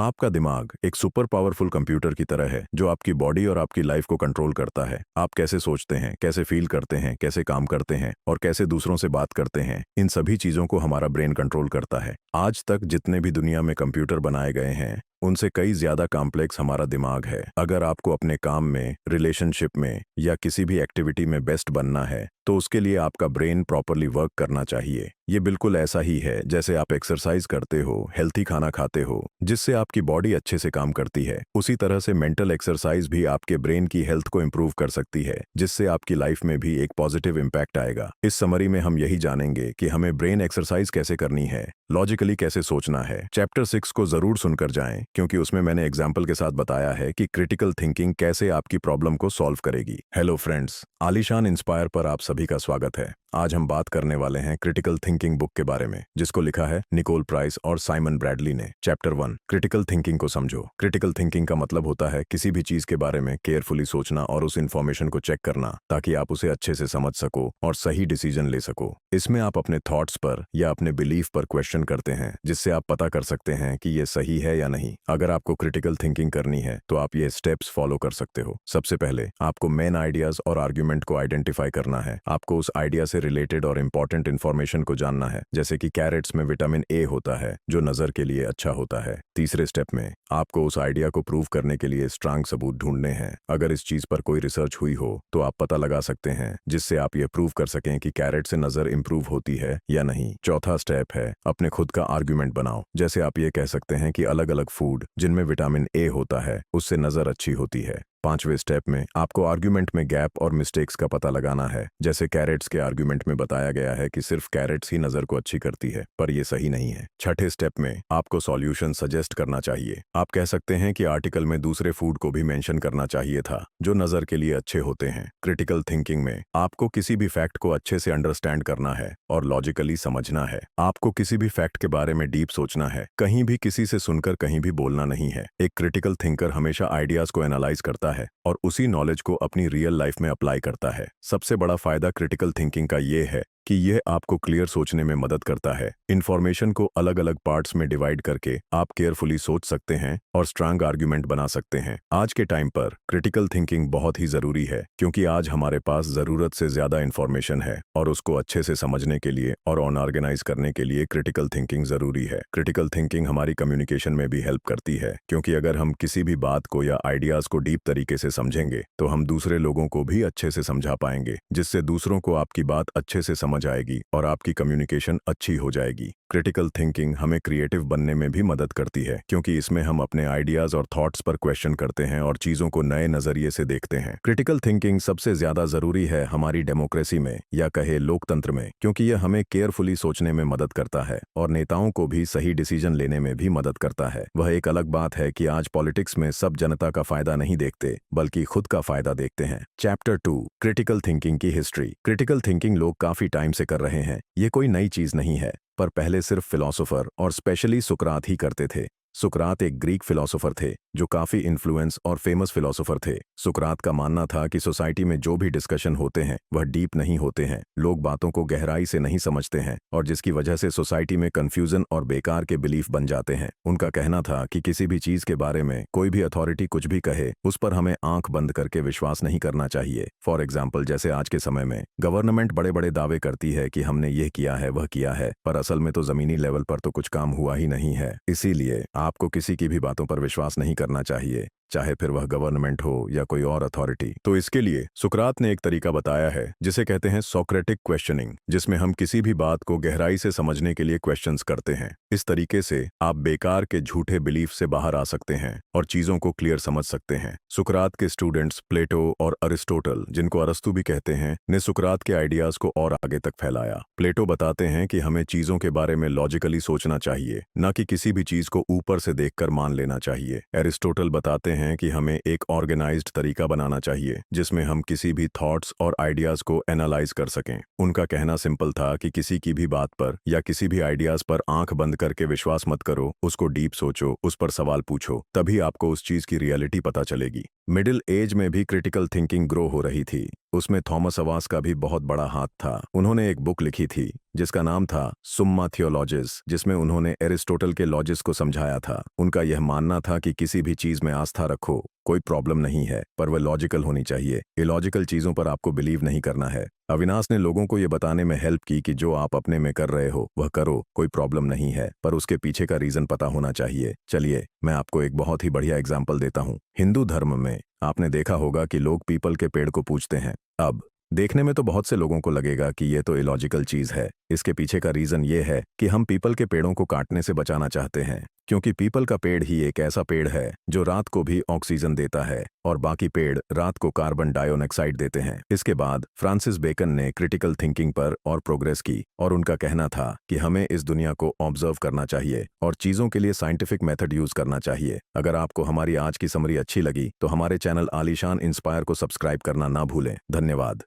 आपका दिमाग एक सुपर पावरफुल कंप्यूटर की तरह है जो आपकी बॉडी और आपकी लाइफ को कंट्रोल करता है। आप कैसे सोचते हैं, कैसे फील करते हैं, कैसे काम करते हैं और कैसे दूसरों से बात करते हैं, इन सभी चीजों को हमारा ब्रेन कंट्रोल करता है। आज तक जितने भी दुनिया में कंप्यूटर बनाए गए हैं उनसे कई ज्यादा कॉम्प्लेक्स हमारा दिमाग है। अगर आपको अपने काम में, रिलेशनशिप में या किसी भी एक्टिविटी में बेस्ट बनना है तो उसके लिए आपका ब्रेन प्रॉपरली वर्क करना चाहिए। ये बिल्कुल ऐसा ही है जैसे आप एक्सरसाइज करते हो, हेल्थी खाना खाते हो जिससे आपकी बॉडी अच्छे से काम करती है, उसी तरह से मेंटल एक्सरसाइज भी आपके ब्रेन की हेल्थ को इंप्रूव कर सकती है जिससे आपकी लाइफ में भी एक पॉजिटिव इम्पैक्ट आएगा। इस समरी में हम यही जानेंगे कि हमें ब्रेन एक्सरसाइज कैसे करनी है, लॉजिकली कैसे सोचना है। चैप्टर 6 को जरूर सुनकर जाएं क्योंकि उसमें मैंने एग्जाम्पल के साथ बताया है कि क्रिटिकल थिंकिंग कैसे आपकी प्रॉब्लम को सॉल्व करेगी। हेलो फ्रेंड्स, आलीशान इंस्पायर पर आप सभी का स्वागत है। आज हम बात करने वाले हैं क्रिटिकल थिंकिंग बुक के बारे में जिसको लिखा है निकोल प्राइस और साइमन ब्रैडली ने। चैप्टर 1, क्रिटिकल थिंकिंग को समझो। क्रिटिकल थिंकिंग का मतलब होता है किसी भी चीज के बारे में केयरफुली सोचना और उस इन्फॉर्मेशन को चेक करना ताकि आप उसे अच्छे से समझ सको और सही डिसीजन ले सको। इसमें आप अपने थॉट्स पर या अपने बिलीफ पर क्वेश्चन करते हैं जिससे आप पता कर सकते हैं कि ये सही है या नहीं। अगर आपको क्रिटिकल थिंकिंग करनी है तो आप ये स्टेप्स फॉलो कर सकते हो। सबसे पहले आपको मेन आइडियाज और आर्ग्यूमेंट को आइडेंटिफाई करना है। आपको उस आइडिया से रिलेटेड और इंपॉर्टेंट इन्फॉर्मेशन को जानना है, जैसे कि कैरेट्स में विटामिन ए होता है जो नजर के लिए अच्छा होता है। तीसरे स्टेप में आपको उस आइडिया को प्रूव करने के लिए स्ट्रांग सबूत ढूंढने हैं। अगर इस चीज पर कोई रिसर्च हुई हो तो आप पता लगा सकते हैं जिससे आप ये प्रूव कर सकें कि कैरेट से नजर इंप्रूव होती है या नहीं। चौथा स्टेप है अपने खुद का आर्ग्यूमेंट बनाओ। जैसे आप ये कह सकते हैं कि अलग अलग फूड जिनमें विटामिन ए होता है उससे नजर अच्छी होती है। पांचवें स्टेप में आपको आर्ग्यूमेंट में गैप और मिस्टेक्स का पता लगाना है। जैसे कैरेट्स के आर्ग्यूमेंट में बताया गया है कि सिर्फ कैरेट्स ही नजर को अच्छी करती है, पर यह सही नहीं है। छठे स्टेप में आपको सॉल्यूशन सजेस्ट करना चाहिए। आप कह सकते हैं कि आर्टिकल में दूसरे फूड को भी मेंशन करना चाहिए था जो नजर के लिए अच्छे होते हैं। क्रिटिकल थिंकिंग में आपको किसी भी फैक्ट को अच्छे से अंडरस्टैंड करना है और लॉजिकली समझना है। आपको किसी भी फैक्ट के बारे में डीप सोचना है, कहीं भी किसी से सुनकर कहीं भी बोलना नहीं है। एक क्रिटिकल थिंकर हमेशा आइडियाज को एनालाइज करता है और उसी नॉलेज को अपनी रियल लाइफ में अप्लाई करता है। सबसे बड़ा फायदा क्रिटिकल थिंकिंग का ये है कि यह आपको क्लियर सोचने में मदद करता है। इन्फॉर्मेशन को अलग अलग पार्ट्स में डिवाइड करके आप केयरफुली सोच सकते हैं और स्ट्रांग आर्ग्यूमेंट बना सकते हैं। आज के टाइम पर क्रिटिकल थिंकिंग बहुत ही जरूरी है क्योंकि आज हमारे पास जरूरत से ज्यादा इन्फॉर्मेशन है और उसको अच्छे से समझने के लिए और ऑर्गेनाइज करने के लिए क्रिटिकल थिंकिंग जरूरी है। क्रिटिकल थिंकिंग हमारी कम्युनिकेशन में भी हेल्प करती है क्योंकि अगर हम किसी भी बात को या आइडियाज को डीप तरीके से समझेंगे तो हम दूसरे लोगों को भी अच्छे से समझा पाएंगे, जिससे दूसरों को आपकी बात अच्छे से समझ आएगी और आपकी कम्युनिकेशन अच्छी हो जाएगी। क्रिटिकल थिंकिंग हमें क्रिएटिव बनने में भी मदद करती है क्योंकि इसमें हम अपने आइडियाज और थॉट्स पर क्वेश्चन करते हैं और चीजों को नए नजरिए से देखते हैं। क्रिटिकल थिंकिंग सबसे ज्यादा जरूरी है हमारी डेमोक्रेसी में या कहे लोकतंत्र में, क्योंकि यह हमें केयरफुली सोचने में मदद करता है और नेताओं को भी सही डिसीजन लेने में भी मदद करता है। वह एक अलग बात है कि आज पॉलिटिक्स में सब जनता का फायदा नहीं देखते बल्कि खुद का फायदा देखते हैं। चैप्टर 2, क्रिटिकल थिंकिंग की हिस्ट्री। क्रिटिकल थिंकिंग लोग काफी टाइम से कर रहे हैं। ये कोई नई चीज नहीं है, पर पहले सिर्फ फिलोसोफर और स्पेशली सुकरात ही करते थे। सुकरात एक ग्रीक फिलोसोफर थे जो काफी इन्फ्लुएंस और फेमस फिलोसोफर थे। सुकरात का मानना था कि सोसाइटी में जो भी डिस्कशन होते हैं वह डीप नहीं होते हैं, लोग बातों को गहराई से नहीं समझते हैं और जिसकी वजह से सोसाइटी में कंफ्यूजन और बेकार के बिलीफ बन जाते हैं। उनका कहना था कि किसी भी चीज के बारे में कोई भी अथॉरिटी कुछ भी कहे उस पर हमें आंख बंद करके विश्वास नहीं करना चाहिए। फॉर एग्जाम्पल, जैसे आज के समय में गवर्नमेंट बड़े बड़े दावे करती है कि हमने ये किया है वह किया है, पर असल में तो जमीनी लेवल पर तो कुछ काम हुआ ही नहीं है। इसीलिए आपको किसी की भी बातों पर विश्वास नहीं करना चाहिए, चाहे फिर वह गवर्नमेंट हो या कोई और अथॉरिटी। तो इसके लिए सुकरात ने एक तरीका बताया है जिसे कहते हैं सोक्रेटिक क्वेश्चनिंग, जिसमें हम किसी भी बात को गहराई से समझने के लिए क्वेश्चंस करते हैं। इस तरीके से आप बेकार के झूठे बिलीफ से बाहर आ सकते हैं और चीजों को क्लियर समझ सकते हैं। सुकरात के स्टूडेंट्स प्लेटो और अरिस्टोटल, जिनको अरस्तु भी कहते हैं, ने सुकरात के आइडियाज को और आगे तक फैलाया। प्लेटो बताते हैं कि हमें चीजों के बारे में लॉजिकली सोचना चाहिए, न कि किसी भी चीज को ऊपर से देखकर मान लेना चाहिए। एरिस्टोटल बताते हैं कि हमें एक ऑर्गेनाइज्ड तरीका बनाना चाहिए जिसमें हम किसी भी थॉट्स और आइडियाज को एनालाइज कर सकें। उनका कहना सिंपल था कि किसी की भी बात पर या किसी भी आइडियाज पर आंख बंद करके विश्वास मत करो, उसको डीप सोचो, उस पर सवाल पूछो, तभी आपको उस चीज की रियलिटी पता चलेगी। मिडिल एज में भी क्रिटिकल थिंकिंग ग्रो हो रही थी। उसमें थॉमस अवास का भी बहुत बड़ा हाथ था। उन्होंने एक बुक लिखी थी जिसका नाम था सुम्मा थियोलॉजिस, जिसमें उन्होंने एरिस्टोटल के लॉजिस को समझाया था। उनका यह मानना था कि किसी भी चीज में आस्था रखो, कोई प्रॉब्लम नहीं है, पर वह लॉजिकल होनी चाहिए। इलॉजिकल चीजों पर आपको बिलीव नहीं करना है। अविनाश ने लोगों को ये बताने में हेल्प की कि जो आप अपने में कर रहे हो वह करो, कोई प्रॉब्लम नहीं है, पर उसके पीछे का रीजन पता होना चाहिए। चलिए मैं आपको एक बहुत ही बढ़िया एग्जाम्पल देता हूँ। हिंदू धर्म में आपने देखा होगा कि लोग पीपल के पेड़ को पूजते हैं। अब देखने में तो बहुत से लोगों को लगेगा कि ये तो इलॉजिकल चीज है। इसके पीछे का रीजन ये है कि हम पीपल के पेड़ों को काटने से बचाना चाहते हैं, क्योंकि पीपल का पेड़ ही एक ऐसा पेड़ है जो रात को भी ऑक्सीजन देता है और बाकी पेड़ रात को कार्बन डाइऑक्साइड देते हैं। इसके बाद फ्रांसिस बेकन ने क्रिटिकल थिंकिंग पर और प्रोग्रेस की और उनका कहना था कि हमें इस दुनिया को ऑब्जर्व करना चाहिए और चीजों के लिए साइंटिफिक मेथड यूज करना चाहिए। अगर आपको हमारी आज की समरी अच्छी लगी तो हमारे चैनल आलीशान इंस्पायर को सब्सक्राइब करना ना भूलें। धन्यवाद।